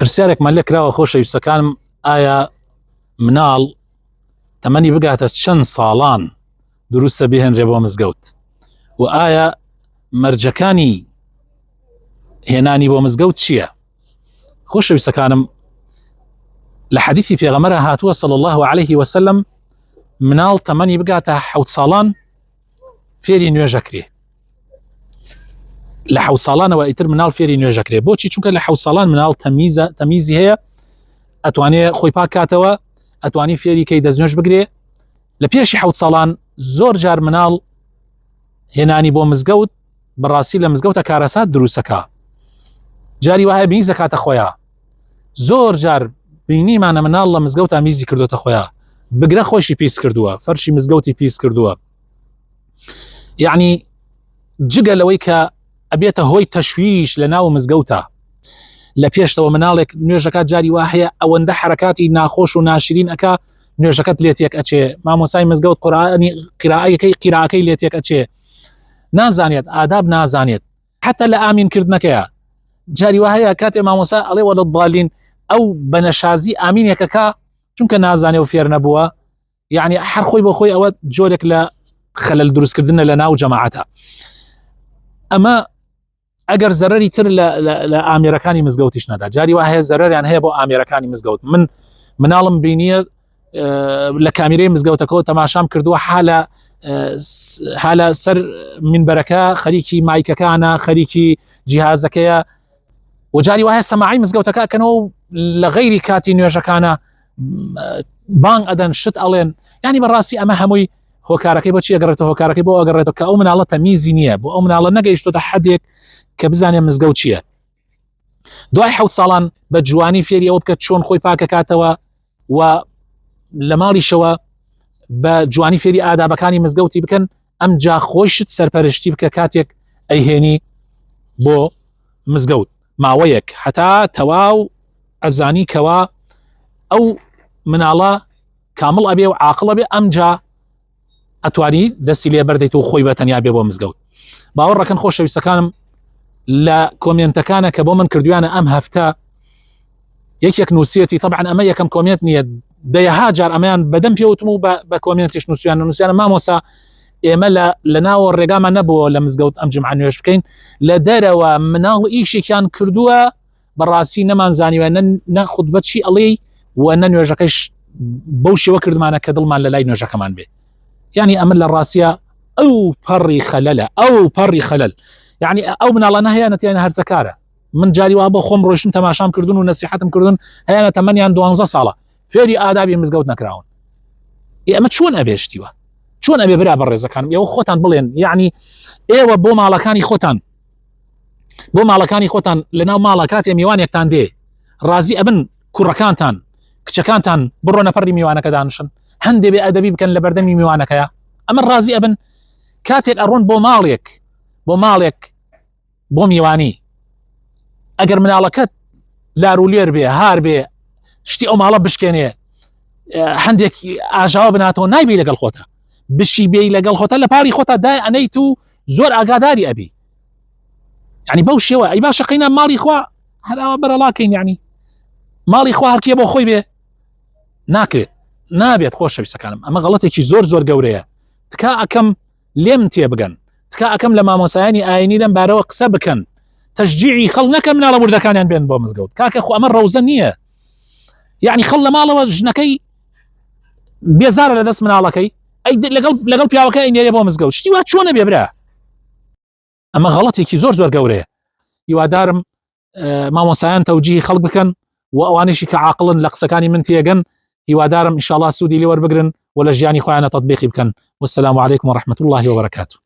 پرسیارێک من لێ کراوە خۆشەویستەکانم، ئایا مناڵ تەمەنی بگاتە چەند ساڵان دروستە بهێنرێ بۆ مزگەوت، و ئایا مەرجەکانی هێنانی بۆ مزگەوت چییە؟ خۆشەویستەکانم، لە حەدیثی پێغەمبەر هاتووە صلی الله عليه وسلم مناڵ تەمەنی بگاتە 7 ساڵان فێری نوێژەکرێ. لە 7 ساڵانەوە ئیتر مناڵ فێری نوێژەکرێ. بۆچی؟ چونکە لە 7 ساڵان مناڵ تەمیزی هەیە، ئەتوانێ خۆی پاک کاتەوە، ئەتوانی فێری کەی دەستنوێژ بگرێ. لە پێشی 7 ساڵان زۆر جار مناڵ هێنانی بۆ مزگەوت بەڕاستی لە مزگەوتە کارەسات دروستەکە. جاری وایە بینی زەکاتە خۆیان، زۆر جار بینیمانە مناڵ لە مزگەوتە میزی کردوتە خۆیان، بگرە خۆشی پیس کردووە، فەرشی مزگەوتی پیس کردووە. یعنی جگە لەوەی کە ئەبێتە هۆی تەشویش لە ناو مزگەوتە، لە پێشتەوە مناڵێک نوێژەکات جاری وا هەیە ئەوەندە حرەکاتی ناخۆش و ناشرین ئەکا نوێژەکەت لێتێک ئەچێ، مامۆسای مزگەوت قیراءەکەی لێتێک ئەچێ، نازانێت ئاداب، نازانێت حتى لە ئامینکردنەکەیە. جاری وا هەیە کاتێ مامۆسا ئەڵێ وەلە ضالین، ئەو بەنەشازی ئامینێکەکە چونکە نازانێ و فێر نەبووە، یعنی هەر خۆی بۆ خۆی ئەوە جۆرێک لە خەلەل دروستکردنە لە ناو جەماعەتە. ئەمە ئەگەر زەرەری تر لە ئامێرەکانی مزگەوتیش نەدا، جاری وا هەیە زەرەریان هەیە بۆ ئامێرەکانی مزگەوت. من مناڵم بینیە لە کامیرەی مزگەوتەکەەوە تەماشام کردووە، حالە سەر منبەرەکە خەریکی مایکەکانە، خەریکی جیهازەکەیە، و جاری وایە سەماعی مزگەوتەکە ئەکەنەوە لە غەیری کاتی نوێژەکانە بانگ ئەدەن، شت ئەڵێن. یعنی بەڕاستی ئەمە هەمووی هۆکارەکەی بۆ چی ئەگەڕێتەوە؟ هۆکارەکەی بۆ ئەگەڕێتەوە کە ئەو مناڵە تەمیزی نییە، بۆ ئەو مناڵە نەگەیشتۆتە حەدێک کە بزانێ مزگەوت چییە. دوای 7 ساڵان بە جوانی فێری ئەوە بکە چۆن خۆی پاکە کاتەوە، و لە ماڵیشەوە بە جوانی فێری ئادابەکانی مزگەوتی بکەن. ئەم جا خۆشت سەرپەرشتی بکە کاتێک ئەیهێنی بۆ مزگەوت ماوەیەک، هەتا تەواو ئەزانی کەوا ئەو مناڵە کامڵ ئەبێ و عاقڵ ئەبێ، ئەم جا ئەتوانی دەستی لێ بەردەیت و خۆی بەتەنیا بێ بۆ مزگەوت. باوەڕەکەن خۆشەویستەکانم، لە کۆمنتەکانە کە بۆ من کردویانە ئەم هەفتە یەکێک نووسێتی، طبعا ئەمە یەکەم کۆمنت نییە، دەیەها جار ئەمەیان بەدەم پێوتم و بە کۆمنتیش نووسیانە مامۆسا ئێمە لە ناوە ڕێگامان نەبووە لە مزگەوت ئەم جمعە نوێژ بکەین، لە دەرەوە مناڵ ئیشێکیان کردووە بەڕاستی نەمانزانیوە، نە خوتبە چی ئەڵێ و نە نوێژەکەیش بەو شێوە کردمانە کە دڵمان لە لای نوێژەکەمان بێ. یعنی ئەمە لە ڕاستیە ئەو پەڕی خەلەلە، ئەو پەڕی خەلەل. یعنی ئەو مناڵانە هەیەنەتیانە هەرزەکارە. من جاری وا بۆ خۆم ڕۆیشتم تەماشام کردن و نەسیحەتم کردن، هەیەنە تەمەنیان 12 ساڵە فێری ئادابی مزگەوت نەکراون. ئەمە چۆن ئەبێشتیوە؟ چۆن ئەبێ برا بەڕێزەکانم؟ ئێوە خۆتان بڵێن، یعنی ئێوە بۆ ماڵەکانی خۆتان لەناو ماڵە کاتێ میوانێکتان دێ، ڕازی ئەبن کوڕەکانتان کچەکانتان بڕۆنە پەڕی میوانەکە دانشن، هەندێ بێ ئەدەبی بکەن لە بەردەمی میوانەکەیە. ئەمە ڕازی ئەبن کاتێک ئەڕۆن بۆ ماڵێک بۆ میوانی، ئەگەر مناڵەکەت لارولێر بێ، هار بێ، شتی ئەو ماڵە بشکێنێ، هەندێک ئاژاوە بناتەوە، نایبی لەگەڵ خۆتە بشی بێی لەگەڵ خۆتە، لە پاری خۆتە دای ئەنەیت و زۆر ئاگاداری ئەبی. یعنی بەو شێوە ئەی باشە قەینە ماڵی خوا هەراوە بەرەڵاکەین، یعنی ماڵی خوا هەرکیە بۆ خۆی بێ ناکرێت، نابێت. خۆشەویستەکانم، ئەمە غەڵەتێکی زۆر گەورەیە. تکا ئەکەم لێم تێبگەن، تکا ئەکەم لە مامۆسایانی ئاینی لەم بارەوە قسە بکەن، تەشجیعی خەڵ نەکەن مناڵە وردەکانیان بێن بۆ مزگەوت. کاکە خۆ ئەمە ڕەوزە نییە. یعنی خەڵ لە ماڵەوە ژنەکەی بێزارە لە دەست مناڵەکەی، ئەی لەگەڵ پیاوەکە ئەینێرێ بۆ مزگەوت، شتی وا چۆنە بێ برا؟ ئەمە غەڵەتێکی زۆر گەورەیە. هیوادارم مامۆسایان تەوجیهی خەڵک بکەن، و ئەوانشی کە عاقڵن لە قسەکانی من تێگەن، هیوادارم ئینشاءالله سوودی لێ وەربگرن و لە ژیانی خۆیانە تەطبیقی بکەن. والسلام عليكم ورحمة الله وبركاته.